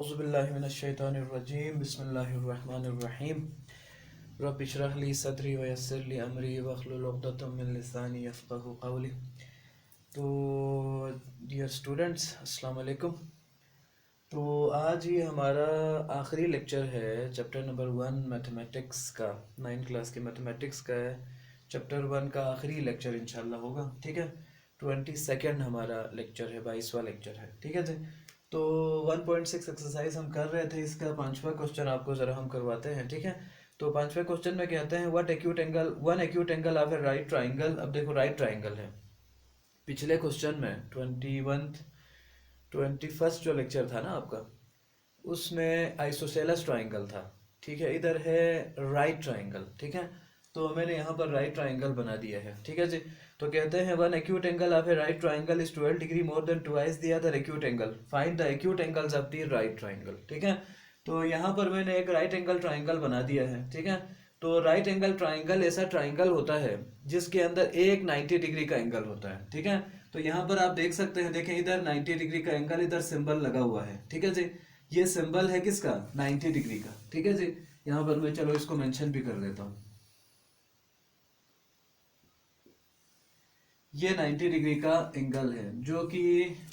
औज़ुबिल्लाहिमिनश्शैतानिर्रजीम बिस्मिल्लाहिर्रहमानिर्रहीम रब्बि इश्रह ली सदरी व यस्सिर ली अमरी वहलुल उक़दतम मिन लिसानी यफ़क़हू क़ौली। तो डियर स्टूडेंट्स, अस्सलाम वालेकुम। तो आज ये हमारा आखिरी लेक्चर है चैप्टर नंबर 1 मैथमेटिक्स का। 9th क्लास के मैथमेटिक्स का है। चैप्टर 1 का आखिरी लेक्चर इंशाल्लाह होगा। ठीक है, 22nd हमारा लेक्चर है, 22वां लेक्चर है। ठीक है जी। तो 1.6 एक्सरसाइज हम कर रहे थे, इसका 5वां क्वेश्चन आपको ज़रा हम करवाते हैं। ठीक है, तो 5वें क्वेश्चन में कहते हैं what acute angle one acute angle of A right triangle. अब देखो राइट ट्राइंगल है। पिछले क्वेश्चन में 21st जो लेक्चर था ना आपका, उसमें आइसोसेलेस ट्राइंगल था। ठीक है, इधर है राइट ट्राइंगल। ठीक है, तो मैंने यहाँ पर राइट ट्राइंगल बना दिया है। ठीक है जी। तो कहते हैं one acute angle of A right triangle is 12 degree more than twice the other acute angle, find the acute angles of the right triangle. ठीक है, तो यहाँ पर मैंने एक राइट एंगल ट्राइंगल बना दिया है। ठीक है, तो राइट एंगल ट्राइंगल ऐसा ट्राइंगल होता है जिसके अंदर एक 90 डिग्री का एंगल होता है। ठीक है, तो यहाँ पर आप देख सकते हैं, देखें इधर 90 डिग्री का एंगल, इधर सिंबल लगा हुआ है। ठीक है जी, ये सिंबल है किसका? 90 डिग्री का। ठीक है जी, यहाँ पर मैं चलो इसको मेंशन भी कर देता हूँ। ये 90 डिग्री का एंगल है जो कि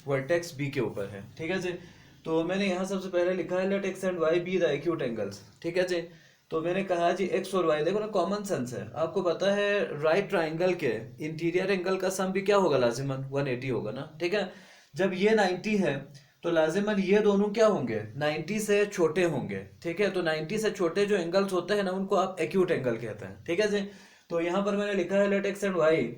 वर्टेक्स बी के ऊपर है। ठीक है जी, तो मैंने यहाँ सबसे पहले लिखा है let x and Y be the acute angles. ठीक है जी, तो मैंने कहा जी एक्स और वाई, देखो ना कॉमन सेंस है, आपको पता है राइट ट्राइंगल के इंटीरियर एंगल का सम भी क्या होगा? लाजिमन 180 होगा ना। ठीक है, जब ये 90 है तो लाजिमन ये दोनों क्या होंगे? 90 से छोटे होंगे। ठीक है, तो 90 से छोटे जो एंगल्स होते हैं ना, उनको आप एक्यूट एंगल कहते हैं। ठीक है जी, तो यहाँ पर मैंने लिखा है let x and Y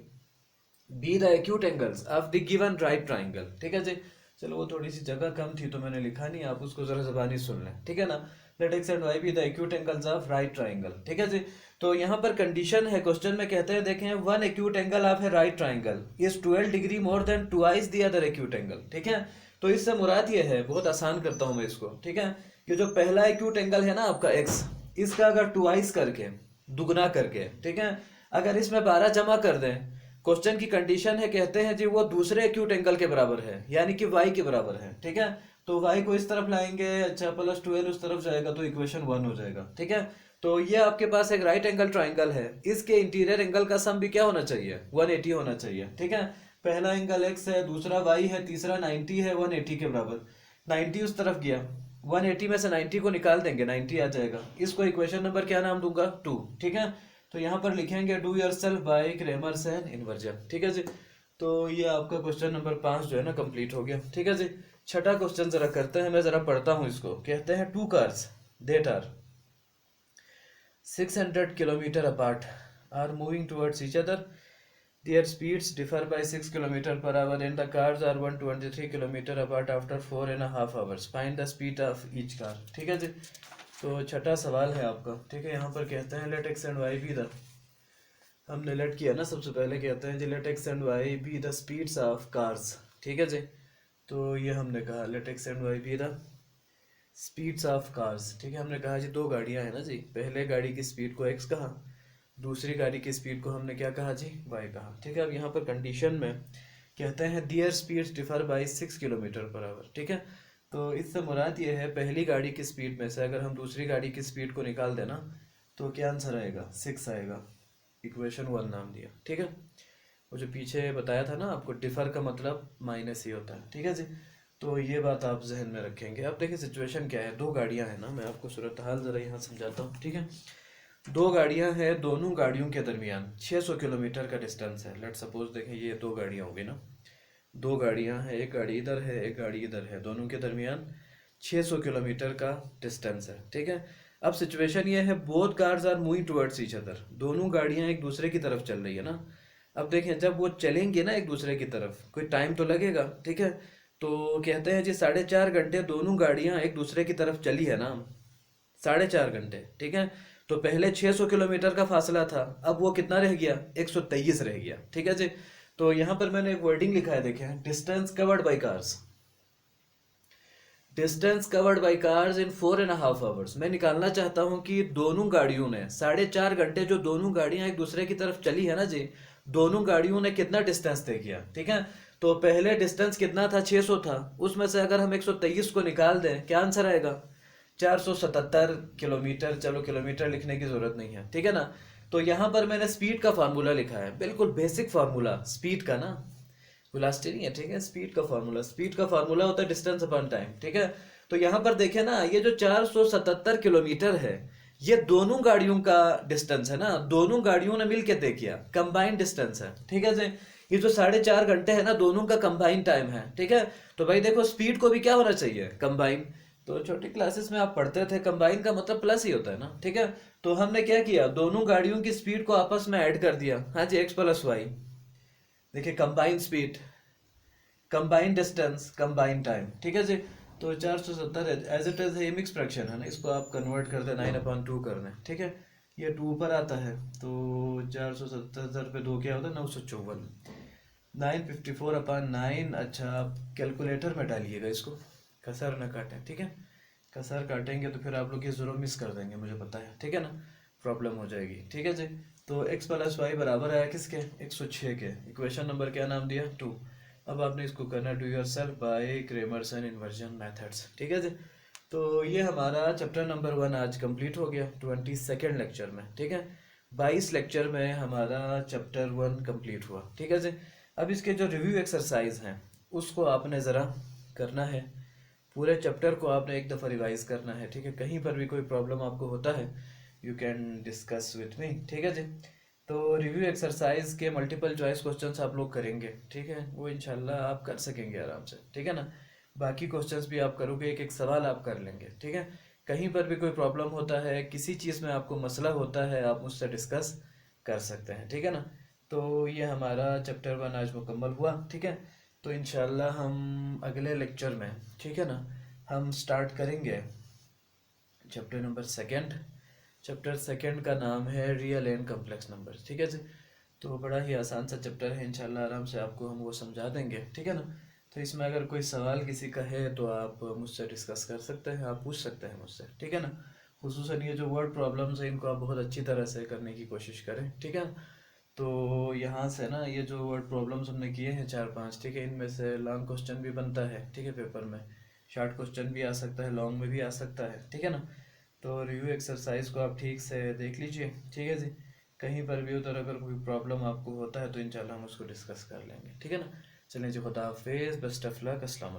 be the acute angles of the given right triangle. ठीक है जी, चलो वो थोड़ी सी जगह कम थी तो मैंने लिखा नहीं, आप उसको जरा ज़बानी सुन लें। ठीक है ना, let x and Y be the acute angles of right triangle. ठीक है जी, तो यहाँ पर कंडीशन है, क्वेश्चन में कहते हैं देखें one acute angle of A right triangle is 12 degree more than twice the other acute angle. ठीक है, तो इससे मुराद ये है, बहुत आसान करता हूँ मैं इसको। ठीक है, कि जो पहला एक्यूट एंगल है ना आपका एक्स, इसका अगर ट्वाइस करके, दुगना करके, ठीक है, अगर इसमें 12 जमा कर दें, क्वेश्चन की कंडीशन है, कहते हैं जी वो दूसरे एक्यूट एंगल के बराबर है, यानी कि y के बराबर है। ठीक है, तो y को इस तरफ लाएंगे, अच्छा प्लस 12 उस तरफ जाएगा तो इक्वेशन 1 हो जाएगा। ठीक है, तो ये आपके पास एक राइट एंगल ट्राइंगल है, इसके इंटीरियर एंगल का सम भी क्या होना चाहिए? 180 होना चाहिए। ठीक है, पहला एंगल x है, दूसरा y है, तीसरा 90 है, 180 के बराबर। 90 उस तरफ गया, 180 में से 90 को निकाल देंगे, 90 आ जाएगा। इसको इक्वेशन नंबर क्या नाम दूंगा? 2। ठीक है, तो यहाँ पर लिखेंगे do yourself by Cramer's and inversion. ठीक है जी, तो ये आपका क्वेश्चन नंबर 5 जो है ना कंप्लीट हो गया। ठीक है जी, छठा क्वेश्चन जरा करते हैं, मैं जरा पढ़ता हूँ इसको। कहते हैं two cars that are 600 kilometre apart are moving towards each other, their speeds differ by 6 km per hour and the cars are 123 km apart after 4.5 hours. Find the speed of each car. ठीक है जी, तो छठा सवाल है आपका। ठीक है, यहाँ पर कहते हैं let x and Y be the, हमने लेट किया ना सबसे पहले, कहते हैं जी let x and Y be the speeds of cars. ठीक है जी, तो ये हमने कहा let x and Y be the speeds of cars. ठीक है, हमने कहा जी दो गाड़ियाँ हैं ना जी, पहले गाड़ी की स्पीड को एक्स कहा, दूसरी गाड़ी की स्पीड को हमने क्या कहा जी? वाई कहा। ठीक है, अब यहाँ पर कंडीशन में कहते हैं their speeds differ by 6 kilometre per hour. ठीक है, तो इससे मुराद ये है पहली गाड़ी की स्पीड में से अगर हम दूसरी गाड़ी की स्पीड को निकाल देना तो क्या आंसर आएगा? 6 आएगा। इक्वेशन 1 नाम दिया। ठीक है, वो जो पीछे बताया था ना आपको, डिफर का मतलब माइनस ही होता है। ठीक है जी, तो ये बात आप जहन में रखेंगे। अब देखिए सिचुएशन क्या है, दो गाड़ियाँ हैं ना, मैं आपको सूरत हाल ज़रा यहाँ समझाता हूँ। ठीक है, दो गाड़ियां हैं, दोनों गाड़ियों के दरमियान 600 किलोमीटर का डिस्टेंस है। लेट सपोज देखें ये दो गाड़ियां होगी ना, दो गाड़ियां हैं, एक गाड़ी इधर है, एक गाड़ी इधर है, दोनों के दरमियान 600 किलोमीटर का डिस्टेंस है। ठीक है, अब सिचुएशन ये है both cars are moving towards each other, दोनों गाड़ियां एक दूसरे की तरफ चल रही है ना। अब देखें जब वो चलेंगे ना एक दूसरे की तरफ, कोई टाइम तो लगेगा। ठीक है, तो कहते हैं जी 4.5 घंटे दोनों गाड़ियां एक दूसरे की तरफ चली है ना, 4.5 घंटे। ठीक है, तो पहले 600 किलोमीटर का फासला था, अब वो कितना रह गया? 123 रह गया। ठीक है जी, तो यहाँ पर मैंने एक वर्डिंग लिखा है, देखें distance covered by cars, distance covered by cars in 4.5 hours. मैं निकालना चाहता हूँ कि दोनों गाड़ियों ने 4.5 घंटे, जो दोनों गाड़ियाँ एक दूसरे की तरफ चली है ना जी, दोनों गाड़ियों ने कितना डिस्टेंस तय किया। ठीक है, तो पहले डिस्टेंस कितना था, 600 था, उसमें से अगर हम 123 को निकाल दें, क्या आंसर आएगा, 477 किलोमीटर। चलो किलोमीटर लिखने की जरूरत नहीं है, ठीक है ना। तो यहाँ पर मैंने स्पीड का फार्मूला लिखा है, बिल्कुल बेसिक फार्मूला स्पीड का ना, वेलोसिटी नहीं है, ठीक है। स्पीड का फार्मूला होता है डिस्टेंस अपॉन टाइम, ठीक है। तो यहाँ पर देखें ना, ये जो 477 किलोमीटर है, ये दोनों गाड़ियों का डिस्टेंस है ना, दोनों गाड़ियों ने मिलकर तय किया, कंबाइंड डिस्टेंस है, ठीक है जी। ये जो 4.5 घंटे है ना, दोनों का कंबाइंड टाइम है, ठीक है। तो भाई देखो स्पीड को भी क्या होना चाहिए, कंबाइन। तो छोटी क्लासेस में आप पढ़ते थे कंबाइन का मतलब प्लस ही होता है ना, ठीक है। तो हमने क्या किया, दोनों गाड़ियों की स्पीड को आपस में ऐड कर दिया, हाँ जी, x प्लस वाई। देखिए combine speed, combine distance, combine time, ठीक है जी। तो 470 एज इट इज ये मिक्स फ्रैक्शन है ना, इसको आप कन्वर्ट कर दे 9/2 कर दें, ठीक है। ये 2 ऊपर आता है, तो 477 पे 2 क्या होता है, 954, 954/9। अच्छा आप कैलकुलेटर में डालिएगा इसको, कसर न काटें, ठीक है। कसर काटेंगे तो फिर आप लोग ये ज़रूर मिस कर देंगे, मुझे पता है, ठीक है ना, प्रॉब्लम हो जाएगी, ठीक है जी। तो x प्लस वाई बराबर आया किसके, 106 के। इक्वेशन नंबर क्या नाम दिया, 2। अब आपने इसको करना do yourself by Cramer's and inversion methods, ठीक है जी। तो ये हमारा चैप्टर नंबर 1 आज कंप्लीट हो गया 22nd लेक्चर में, ठीक है। 22 लेक्चर में हमारा चैप्टर 1 कंप्लीट हुआ, ठीक है जी। अब इसके जो रिव्यू एक्सरसाइज हैं उसको आपने ज़रा करना है, पूरे चैप्टर को आपने एक दफ़ा रिवाइज करना है, ठीक है। कहीं पर भी कोई प्रॉब्लम आपको होता है, you can discuss with me, ठीक है जी। तो रिव्यू एक्सरसाइज के मल्टीपल चॉइस क्वेश्चंस आप लोग करेंगे, ठीक है, वो इंशाल्लाह आप कर सकेंगे आराम से, ठीक है ना। बाकी क्वेश्चंस भी आप करोगे, एक एक सवाल आप कर लेंगे, ठीक है। कहीं पर भी कोई प्रॉब्लम होता है, किसी चीज़ में आपको मसला होता है, आप मुझसे डिस्कस कर सकते हैं, ठीक है ना। तो ये हमारा चैप्टर 1 आज मुकम्मल हुआ, ठीक है। तो इंशाल्लाह हम अगले लेक्चर में, ठीक है ना, हम स्टार्ट करेंगे चैप्टर नंबर 2। चैप्टर 2 का नाम है रियल एंड कम्प्लेक्स नंबर, ठीक है जी। तो बड़ा ही आसान सा चैप्टर है, इंशाल्लाह आराम से आपको हम वो समझा देंगे, ठीक है ना। तो इसमें अगर कोई सवाल किसी का है तो आप मुझसे डिस्कस कर सकते हैं, आप पूछ सकते हैं मुझसे, ठीक है ना। खुसूसन ये जो वर्ड प्रॉब्लम्स हैं इनको आप बहुत अच्छी तरह से करने की कोशिश करें, ठीक है। तो यहाँ से ना ये जो वर्ड प्रॉब्लम्स हमने किए हैं 4-5, ठीक है, इनमें से लॉन्ग क्वेश्चन भी बनता है, ठीक है, पेपर में शॉर्ट क्वेश्चन भी आ सकता है, लॉन्ग में भी आ सकता है, ठीक है ना। तो रिव्यू एक्सरसाइज को आप ठीक से देख लीजिए, ठीक है जी। कहीं पर भी उधर अगर कोई प्रॉब्लम आपको होता है तो इंशाल्लाह हम उसको डिस्कस कर लेंगे, ठीक है ना। चलिए जी, खुदा हाफिज़, बेस्ट ऑफ लक, अस्सलाम वालेकुम।